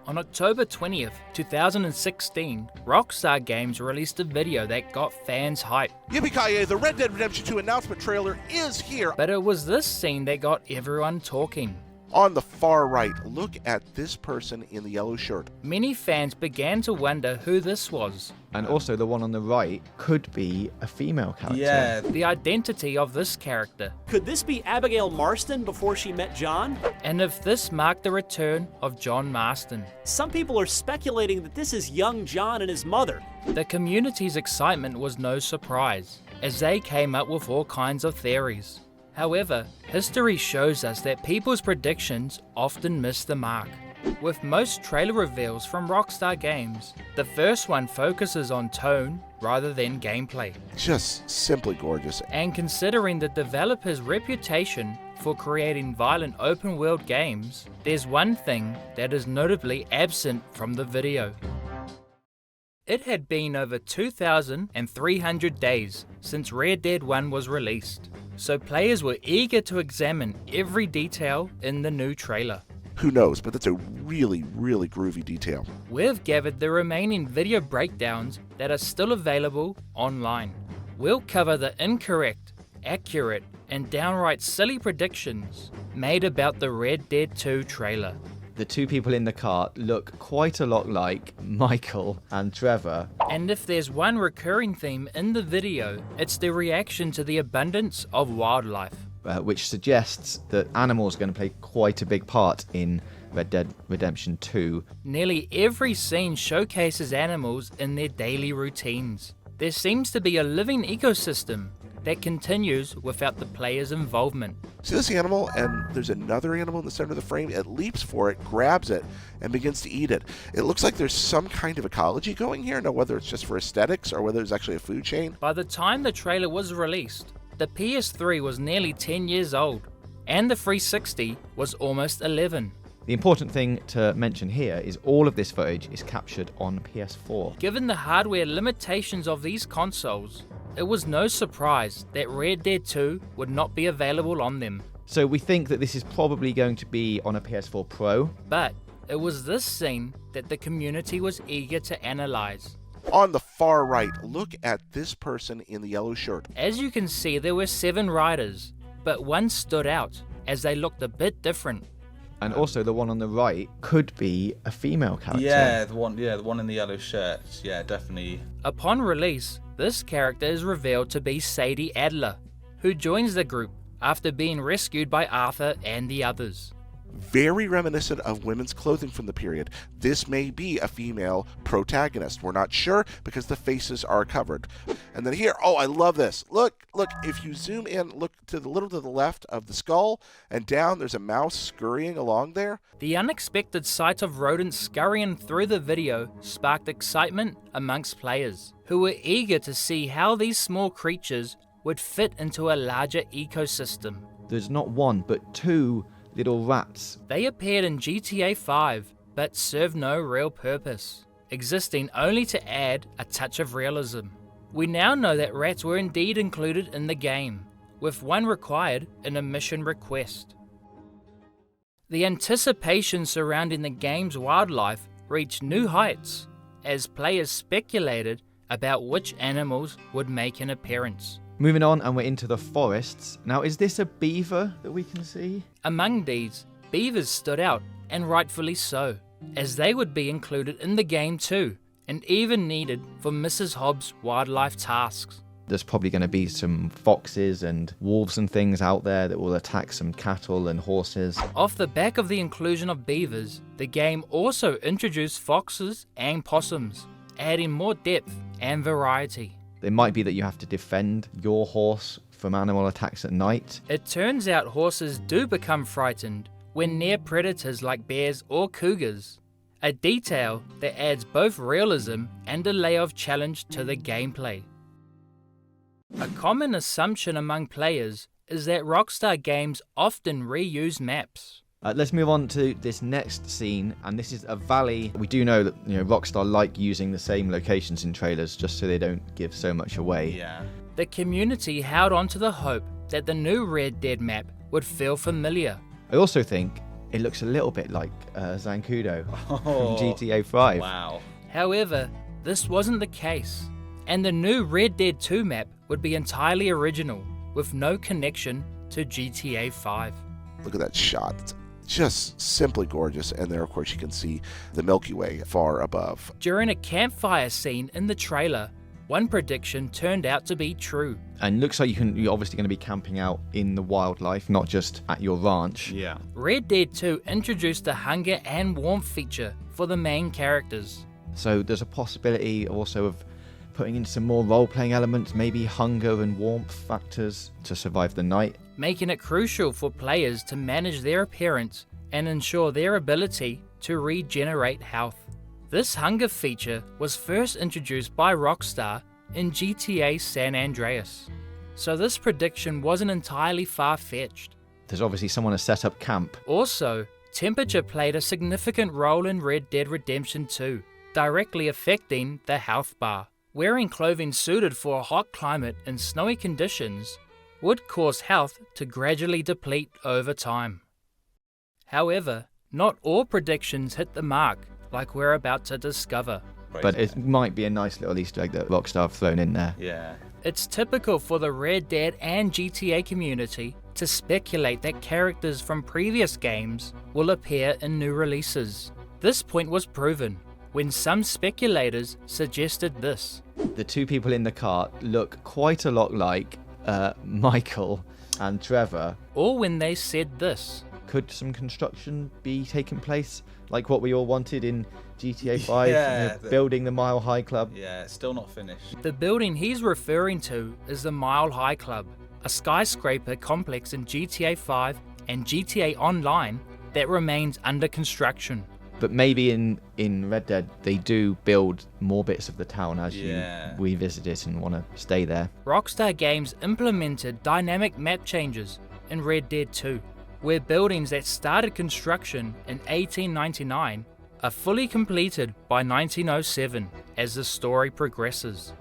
On October 20th, 2016, Rockstar Games released a video that got fans hyped. Yippee-ki-yay, the Red Dead Redemption 2 announcement trailer is here! But it was this scene that got everyone talking. On the far right, look at this person in the yellow shirt. Many fans began to wonder who this was. And also the one on the right could be a female character. Yeah. The identity of this character. Could this be Abigail Marston before she met John? And if this marked the return of John Marston. Some people are speculating that this is young John and his mother. The community's excitement was no surprise, as they came up with all kinds of theories. However, history shows us that people's predictions often miss the mark. With most trailer reveals from Rockstar Games, the first one focuses on tone rather than gameplay. Just simply gorgeous. And considering the developer's reputation for creating violent open-world games, there's one thing that is notably absent from the video. It had been over 2,300 days since Red Dead 1 was released, so players were eager to examine every detail in the new trailer. Who knows, but that's a really, really groovy detail. We've gathered the remaining video breakdowns that are still available online. We'll cover the incorrect, accurate, and downright silly predictions made about the Red Dead 2 trailer. The two people in the car look quite a lot like Michael and Trevor. And if there's one recurring theme in the video, it's the reaction to the abundance of wildlife. Which suggests that animals are going to play quite a big part in Red Dead Redemption 2. Nearly every scene showcases animals in their daily routines. There seems to be a living ecosystem that continues without the player's involvement. See this animal, and there's another animal in the center of the frame. It leaps for it, grabs it, and begins to eat it. It looks like there's some kind of ecology going here. Now, whether it's just for aesthetics or whether it's actually a food chain. By the time the trailer was released, the PS3 was nearly 10 years old, and the 360 was almost 11. The important thing to mention here is all of this footage is captured on PS4. Given the hardware limitations of these consoles, it was no surprise that Red Dead 2 would not be available on them. So we think that this is probably going to be on a PS4 Pro. But it was this scene that the community was eager to analyze. On the far right, look at this person in the yellow shirt. As you can see, there were 7 riders, but one stood out as they looked a bit different. And also the one on the right could be a female character. Yeah, the one in the yellow shirt. Yeah, definitely. Upon release, this character is revealed to be Sadie Adler, who joins the group after being rescued by Arthur and the others. Very reminiscent of women's clothing from the period. This may be a female protagonist. We're not sure because the faces are covered. And then here, oh, I love this. Look, if you zoom in, look to the little to the left of the skull and down, there's a mouse scurrying along there. The unexpected sight of rodents scurrying through the video sparked excitement amongst players, who were eager to see how these small creatures would fit into a larger ecosystem. There's not one, but 2 little rats. They appeared in GTA 5, but serve no real purpose, existing only to add a touch of realism. We now know that rats were indeed included in the game, with one required in a mission request. The anticipation surrounding the game's wildlife reached new heights, as players speculated about which animals would make an appearance. Moving on, and we're into the forests. Now, is this a beaver that we can see? Among these, beavers stood out, and rightfully so, as they would be included in the game too, and even needed for Mrs. Hobbs' wildlife tasks. There's probably going to be some foxes and wolves and things out there that will attack some cattle and horses. Off the back of the inclusion of beavers, the game also introduced foxes and possums, adding more depth and variety. It might be that you have to defend your horse from animal attacks at night. It turns out horses do become frightened when near predators like bears or cougars, a detail that adds both realism and a layer of challenge to the gameplay. A common assumption among players is that Rockstar Games often reuse maps. Let's move on to this next scene, and this is a valley. We do know that Rockstar like using the same locations in trailers just so they don't give so much away. Yeah. The community held on to the hope that the new Red Dead map would feel familiar. I also think it looks a little bit like Zancudo Oh, from GTA 5. Wow. However, this wasn't the case, and the new Red Dead 2 map would be entirely original, with no connection to GTA 5. Look at that shot. It's just simply gorgeous. And there, of course, you can see the Milky Way far above. During a campfire scene in the trailer, one prediction turned out to be true. And looks like you're obviously going to be camping out in the wildlife, not just at your ranch. Yeah. Red Dead 2 introduced a hunger and warmth feature for the main characters. So there's a possibility also of putting in some more role-playing elements, maybe hunger and warmth factors to survive the night. Making it crucial for players to manage their appearance and ensure their ability to regenerate health. This hunger feature was first introduced by Rockstar in GTA San Andreas, so this prediction wasn't entirely far-fetched. There's obviously someone to set up camp. Also, temperature played a significant role in Red Dead Redemption 2, directly affecting the health bar. Wearing clothing suited for a hot climate in snowy conditions would cause health to gradually deplete over time. However, not all predictions hit the mark, like we're about to discover. But it might be a nice little Easter egg that Rockstar have thrown in there. Yeah. It's typical for the Red Dead and GTA community to speculate that characters from previous games will appear in new releases. This point was proven when some speculators suggested this. The two people in the cart look quite a lot like Michael and Trevor. Or when they said this. Could some construction be taking place, like what we all wanted in GTA 5, Yeah, building the Mile High Club? Yeah, it's still not finished. The building he's referring to is the Mile High Club, a skyscraper complex in GTA 5 and GTA Online that remains under construction. But maybe in Red Dead they do build more bits of the town as Yeah. you revisit it and want to stay there. Rockstar Games implemented dynamic map changes in Red Dead 2, where buildings that started construction in 1899 are fully completed by 1907 as the story progresses.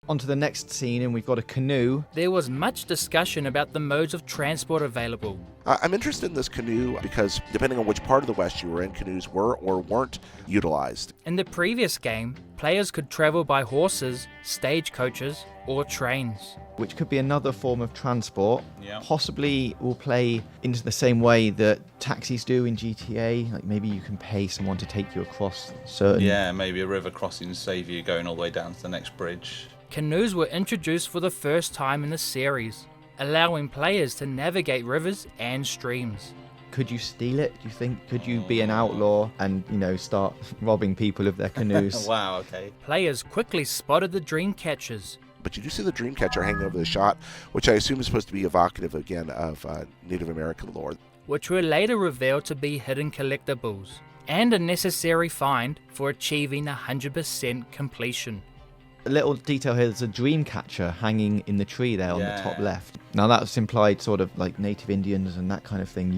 On to the next scene, and we've got a canoe. There was much discussion about the modes of transport available. I'm interested in this canoe because depending on which part of the West you were in, canoes were or weren't utilized. In the previous game, players could travel by horses, stagecoaches, or trains. Which could be another form of transport. Yeah. Possibly will play into the same way that taxis do in GTA. Like maybe you can pay someone to take you across certain... Yeah, maybe a river crossing to save you going all the way down to the next bridge. Canoes were introduced for the first time in the series, allowing players to navigate rivers and streams. Could you steal it, do you think? Could you be an outlaw and, start robbing people of their canoes? Wow, okay. Players quickly spotted the dream catchers. But you do see the Dreamcatcher hanging over the shot, which I assume is supposed to be evocative again of Native American lore. Which were later revealed to be hidden collectibles, and a necessary find for achieving 100% completion. A little detail here, there's a dream catcher hanging in the tree there on the top left. Now that's implied sort of like native Indians and that kind of thing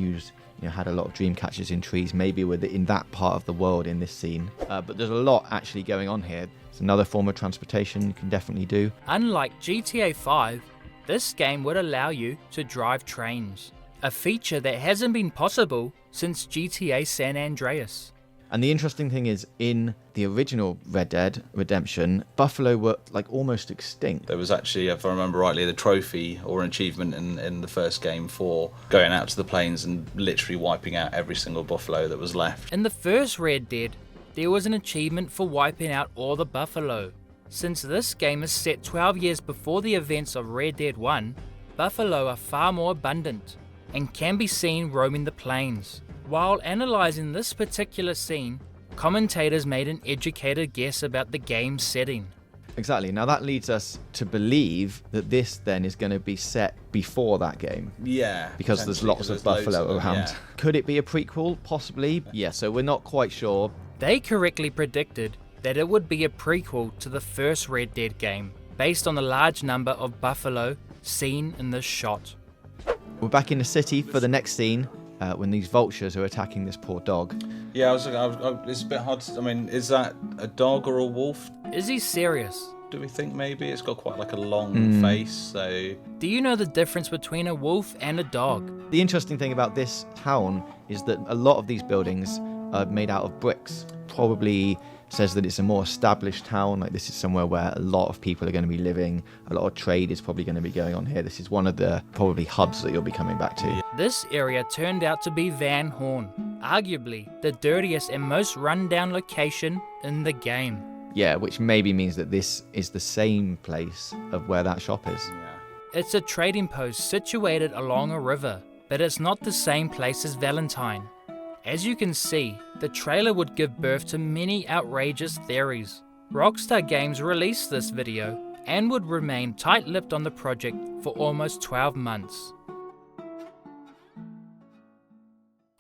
had a lot of dream catchers in trees, maybe in that part of the world in this scene. But there's a lot actually going on here. It's another form of transportation you can definitely do. Unlike GTA 5, this game would allow you to drive trains, a feature that hasn't been possible since GTA San Andreas. And the interesting thing is, in the original Red Dead Redemption, buffalo were like almost extinct. There was actually, if I remember rightly, the trophy or an achievement in the first game for going out to the plains and literally wiping out every single buffalo that was left. In the first Red Dead, there was an achievement for wiping out all the buffalo. Since this game is set 12 years before the events of Red Dead 1, buffalo are far more abundant and can be seen roaming the plains. While analysing this particular scene, commentators made an educated guess about the game's setting. Exactly. Now that leads us to believe that this then is going to be set before that game. Yeah. Because there's lots of buffalo around. Could it be a prequel? Possibly. Yeah, so we're not quite sure. They correctly predicted that it would be a prequel to the first Red Dead game, based on the large number of buffalo seen in this shot. We're back in the city for the next scene. When these vultures are attacking this poor dog. Yeah, it's a bit hard to, is that a dog or a wolf? Is he serious? do we think maybe? It's got quite like a long face, so... Do you know the difference between a wolf and a dog? The interesting thing about this town is that a lot of these buildings are made out of bricks. Probably says that it's a more established town, like this is somewhere where a lot of people are going to be living, a lot of trade is probably going to be going on here. This is one of the probably hubs that you'll be coming back to. This area turned out to be Van Horn, arguably the dirtiest and most run-down location in the game. Yeah, which maybe means that this is the same place of where that shop is. Yeah. It's a trading post situated along a river, but it's not the same place as Valentine. As you can see, the trailer would give birth to many outrageous theories. Rockstar Games released this video and would remain tight-lipped on the project for almost 12 months.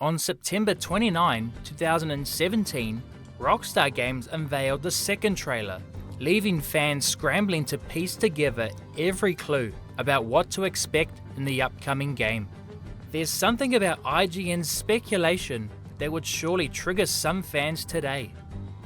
On September 29, 2017, Rockstar Games unveiled the second trailer, leaving fans scrambling to piece together every clue about what to expect in the upcoming game. There's something about IGN's speculation that would surely trigger some fans today.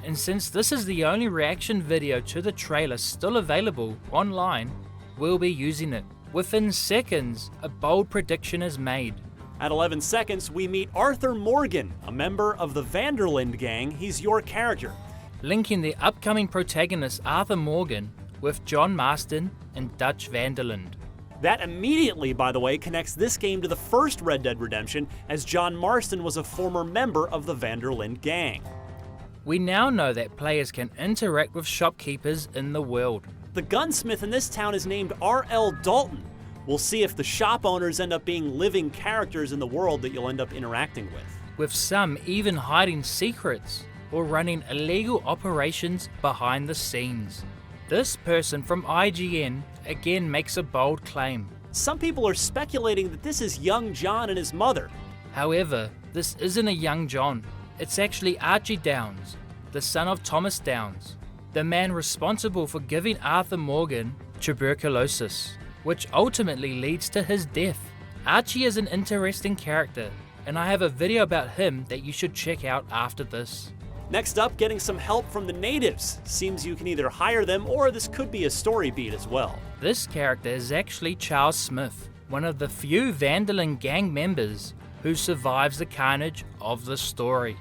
And since this is the only reaction video to the trailer still available online, we'll be using it. Within seconds, a bold prediction is made. At 11 seconds, we meet Arthur Morgan, a member of the Vanderland gang. He's your character. Linking the upcoming protagonist Arthur Morgan with John Marston and Dutch Vanderland. That immediately, by the way, connects this game to the first Red Dead Redemption, as John Marston was a former member of the Vanderland gang. We now know that players can interact with shopkeepers in the world. The gunsmith in this town is named R.L. Dalton. We'll see if the shop owners end up being living characters in the world that you'll end up interacting with some even hiding secrets or running illegal operations behind the scenes. This person from IGN again makes a bold claim. Some people are speculating that this is young John and his mother. However, this isn't a young John. It's actually Archie Downs, the son of Thomas Downs, the man responsible for giving Arthur Morgan tuberculosis, which ultimately leads to his death. Archie is an interesting character, and I have a video about him that you should check out after this. Next up, getting some help from the natives. Seems you can either hire them or this could be a story beat as well. This character is actually Charles Smith, one of the few Vanderland gang members who survives the carnage of the story.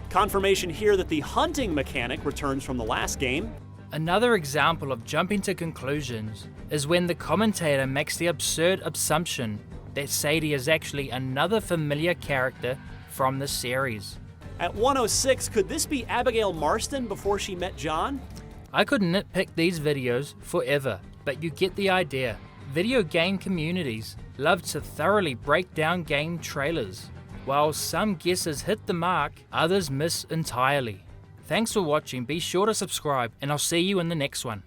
Confirmation here that the hunting mechanic returns from the last game. Another example of jumping to conclusions is when the commentator makes the absurd assumption that Sadie is actually another familiar character from the series. At 106, could this be Abigail Marston before she met John? I could nitpick these videos forever, but you get the idea. Video game communities love to thoroughly break down game trailers. While some guesses hit the mark, others miss entirely. Thanks for watching, be sure to subscribe, and I'll see you in the next one.